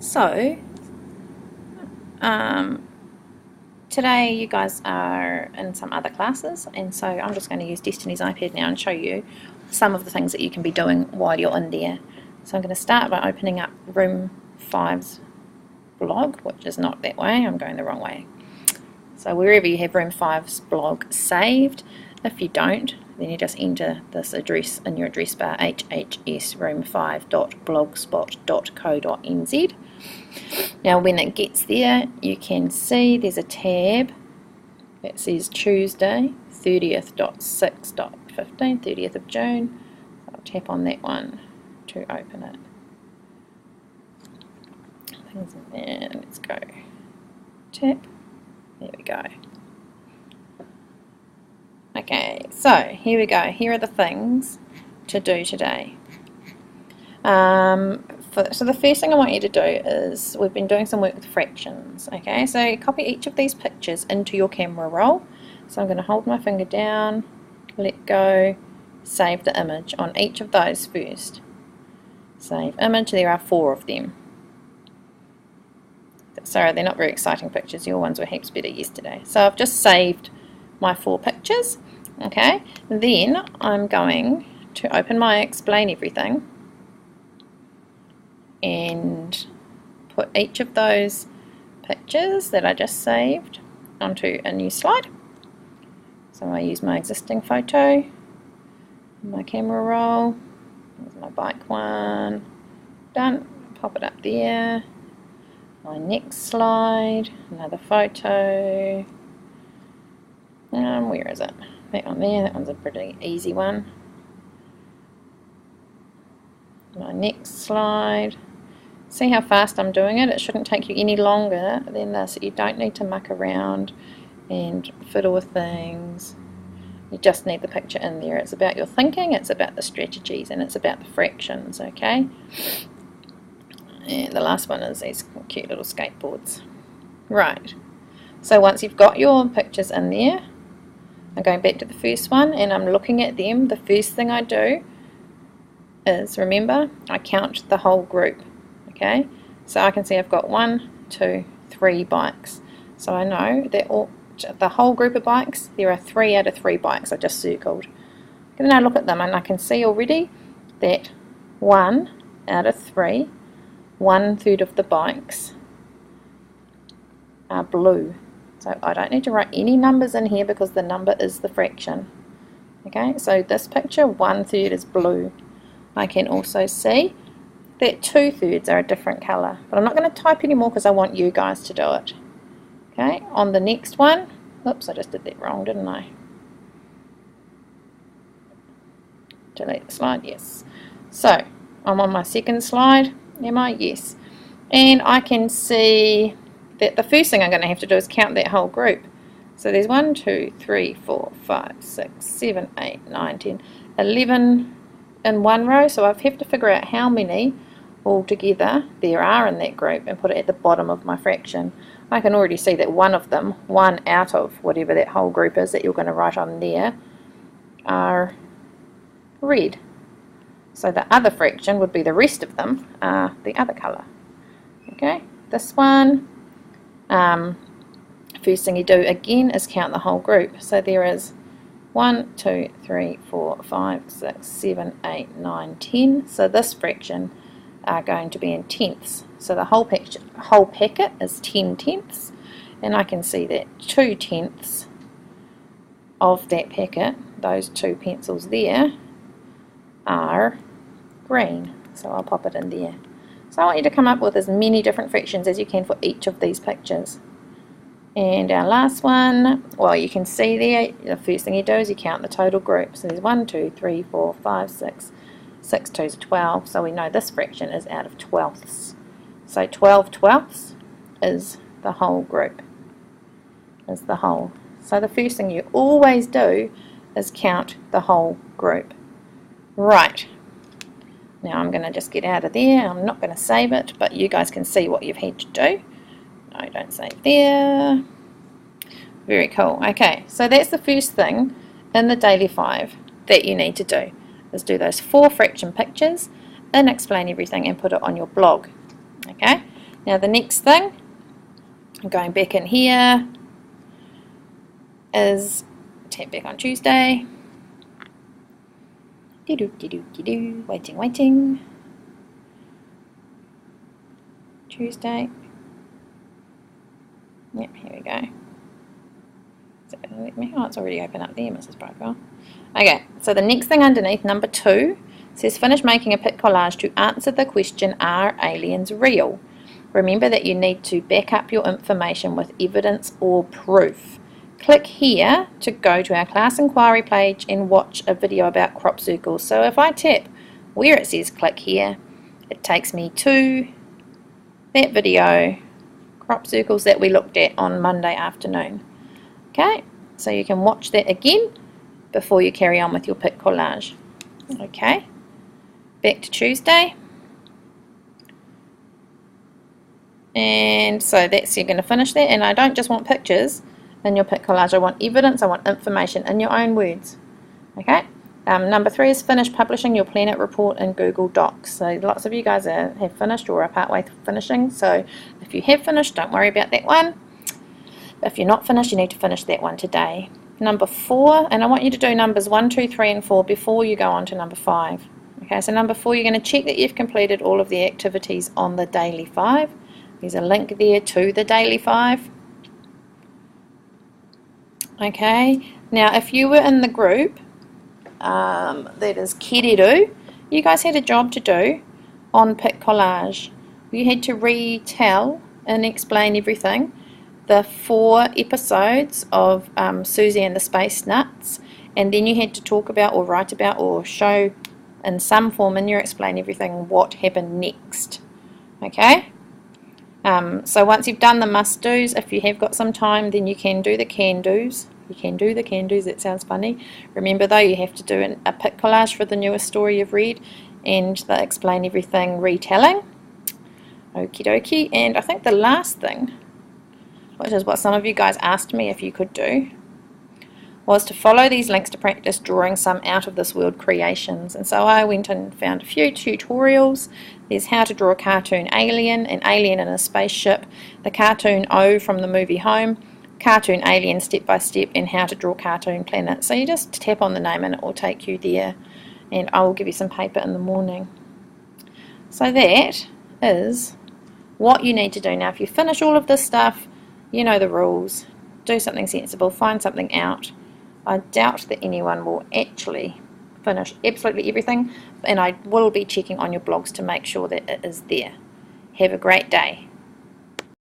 So, today you guys are in some other classes, and so I'm just going to use Destiny's iPad now and show you some of the things that you can be doing while you're in there. So I'm going to start by opening up Room 5's blog, which is not that way, I'm going the wrong way. So wherever you have Room 5's blog saved, if you don't, then you just enter this address in your address bar, hhsroom5.blogspot.co.nz. Now when it gets there, you can see there's a tab that says Tuesday 30th.6.15, 30th of June. I'll tap on that one to open it. Things in there, let's go. Tap, there we go. Okay, so here we go. Here are the things to do today. So the first thing I want you to do is, we've been doing some work with fractions, okay? So copy each of these pictures into your camera roll. So I'm going to hold my finger down, let go, save the image on each of those first. Save image, there are 4 of them. Sorry, they're not very exciting pictures, your ones were heaps better yesterday. So I've just saved my 4 pictures, okay? Then I'm going to open my Explain Everything and put each of those pictures that I just saved onto a new slide. So I use my existing photo, my camera roll, there's my bike one, done, pop it up there, my next slide, another photo, where is it? That one there, that one's a pretty easy one. My next slide. See how fast I'm doing it? It shouldn't take you any longer than this. You don't need to muck around and fiddle with things. You just need the picture in there. It's about your thinking, it's about the strategies, and it's about the fractions, okay? And the last one is these cute little skateboards. Right, so once you've got your pictures in there, I'm going back to the first one and I'm looking at them. The first thing I do is, remember, I count the whole group, okay? So I can see I've got 1, 2, 3 bikes. So I know that the whole group of bikes, there are 3 out of 3 bikes I just circled. And then I look at them and I can see already that 1 out of 3, 1/3 of the bikes are blue. So I don't need to write any numbers in here because the number is the fraction. Okay, so this picture, 1/3 is blue. I can also see that 2/3 are a different colour, but I'm not going to type anymore because I want you guys to do it. Okay, on the next one, oops, I just did that wrong, didn't I? Delete the slide, yes. So I'm on my second slide, am I? Yes. And I can see that the first thing I'm going to have to do is count that whole group. So there's 1, 2, 3, 4, 5, 6, 7, 8, 9, 10, 11 in one row, so I have to figure out how many altogether there are in that group and put it at the bottom of my fraction. I can already see that one of them, 1 out of whatever that whole group is that you're going to write on there, are red. So the other fraction would be the rest of them are the other colour. Okay, this one, first thing you do again is count the whole group. So there is 1, 2, 3, 4, 5, 6, 7, 8, 9, 10. So this fraction are going to be in tenths. So the whole packet is 10 tenths, and I can see that 2 tenths of that packet, those 2 pencils there, are green. So I'll pop it in there. So I want you to come up with as many different fractions as you can for each of these pictures. And our last one, well, you can see there, the first thing you do is you count the total group. So there's 1, 2, 3, 4, 5, 6, 6 2s are 12, so we know this fraction is out of twelfths. So 12 twelfths is the whole group, is the whole. So the first thing you always do is count the whole group. Right, now I'm going to just get out of there. I'm not going to save it, but you guys can see what you've had to do. No, don't save there. Very cool. Okay, so that's the first thing in the Daily 5 that you need to do, is do those 4 fraction pictures and Explain Everything and put it on your blog. Okay, Now the next thing, I'm going back in here, is tap back on Tuesday. Waiting. Tuesday. Yep, here we go. Is it going to let me? Oh, it's already open up there, Mrs. Brightwell. Okay, so the next thing underneath, number 2, says finish making a pit collage to answer the question, are aliens real? Remember that you need to back up your information with evidence or proof. Click here to go to our class inquiry page and watch a video about crop circles. So if I tap where it says click here, it takes me to that video, crop circles, that we looked at on Monday afternoon. Okay, so you can watch that again before you carry on with your pit collage. Okay, back to Tuesday. And so that's, you're going to finish that, and I don't just want pictures in your pit collage, I want evidence, I want information in your own words. Okay, number 3 is finish publishing your planet report in Google Docs. So lots of you guys have finished or are partway finishing, so if you have finished, don't worry about that one. If you're not finished, you need to finish that one today. Number 4, and I want you to do numbers 1, 2, 3 and 4 before you go on to number 5. Okay, so number 4, you're going to check that you've completed all of the activities on the daily 5. There's a link there to the daily 5. Okay, now if you were in the group that is Kiriru, you guys had a job to do on pit collage. You had to retell and explain everything, the 4 episodes of Susie and the Space Nuts, and then you had to talk about or write about or show in some form in your explain everything what happened next. Okay, so once you've done the must-dos, if you have got some time, then you can do the can-dos. You can do the can-dos, that sounds funny. Remember though, you have to do a pit collage for the newest story you've read and the explain everything retelling. Okie dokie. And I think the last thing, which is what some of you guys asked me if you could do, was to follow these links to practice drawing some out of this world creations. And so I went and found a few tutorials. There's how to draw a cartoon alien, an alien in a spaceship, the cartoon O from the movie Home, cartoon alien step by step, and how to draw cartoon planet. So you just tap on the name and it will take you there, and I will give you some paper in the morning. So that is what you need to do. Now if you finish all of this stuff, you know the rules. Do something sensible, find something out. I doubt that anyone will actually finish absolutely everything, and I will be checking on your blogs to make sure that it is there. Have a great day.